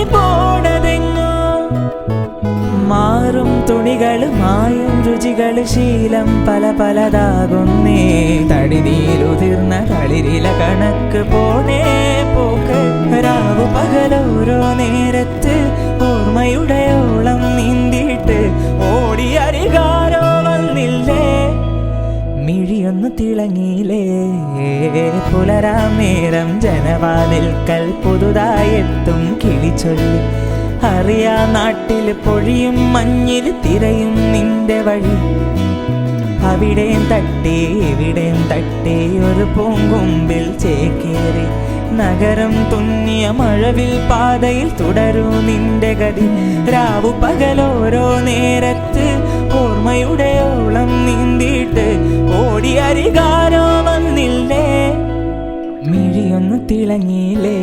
നീ പോണതെങ്ങോ മാറും തുണികള് മായും രുചികള് ശീലം പല പലതാകുന്നേ തടിനീരുതിർന്ന കളിരില കണക്ക് പോണേ പോക്ക് രാവു പകലോരോ നേരത്ത് ഓർമ്മയുടെ ഓളം നീന്തിയിട്ട് ഓടിയരികാരോ വന്നില്ലേ മിഴിയൊന്നു തിളങ്ങിയില്ലേ പുലരാം നേരം ജനവാതിൽക്കൽ പുതുതായെത്തും കിളിച്ചൊല്ലി അറിയാ നാട്ടില് പൊഴിയും മഞ്ഞില് തിരയും നിന്റെ വഴി അവിടേം തട്ടി ഇവിടേം തട്ടി ഒരു പൂങ്കൊമ്പിൽ ചേക്കേറി നഗരം തുന്നിയ മഴവിൽ പാതയിൽ തുടരൂ നിന്റെ ഗതി രാവു പകലോരോ നേരത്ത് ഓർമ്മയുടെ ഓളം നീന്തിയിട്ട് ഓടിയരികാരോ വന്നില്ലേ മിഴിയൊന്നു തിളങ്ങിയില്ലേ